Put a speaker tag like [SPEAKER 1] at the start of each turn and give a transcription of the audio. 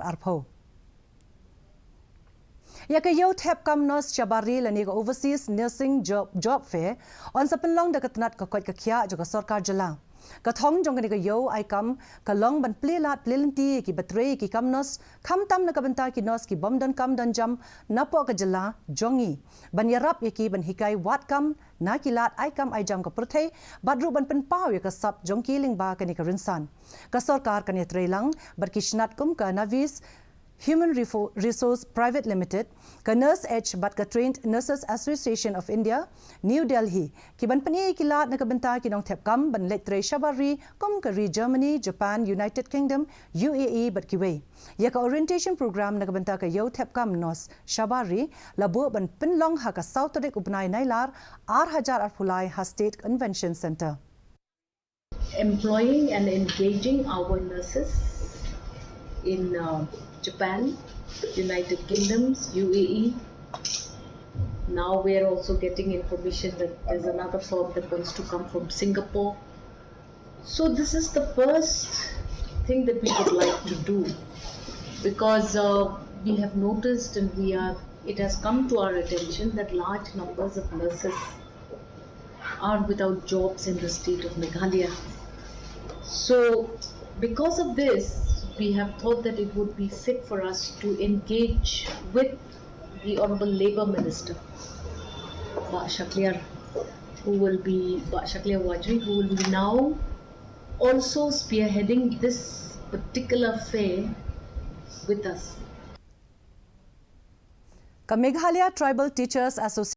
[SPEAKER 1] Arpo. Yakayo tap kam nos Chabari lani overseas nursing job fair on sa penlong da katanat ka kwat ka kya jo ka sarkar jala. Ka thong jong ka yo ai kam ka long ban plelat plelanti ki batre ki kam nos kham tam na ka banta ki nos ki bom dan kam dan jam napo ka jala jongi ban yarap ki ban hikai wat kam na kilat ai kam ai jam ka prthei badru ban pen paw ya ka sap jong ki ling ba ka ni ka rinsan ka sarkar ka ni trelang bar kishnat kum ka navis Human Resource Private Limited, ka Nurse H bat ka Trained Nurses Association of India, New Delhi, ki ban pani kilat na kabanta kinong tepkam ban letre Shabari, kom ka re Germany, Japan, United Kingdom, UAE bat kiwe. Ya ka orientation program na kabanta ka yo tepkam nos Shabari, labo ban pinlong ha ka Southrik upnay nailar, Hajar Arpulai ha State Convention Center.
[SPEAKER 2] Employing and engaging our nurses in Japan, United Kingdoms, UAE. Now we are also getting information that there's another firm that wants to come from Singapore. So this is the first thing that we would like to do, because we have noticed and it has come to our attention that large numbers of nurses are without jobs in the state of Meghalaya. So because of this, we have thought that it would be fit for us to engage with the Honorable Labour Minister, Shakliar Wajri, who will be now also spearheading this particular fair with us.
[SPEAKER 1] Meghalaya Tribal Teachers Association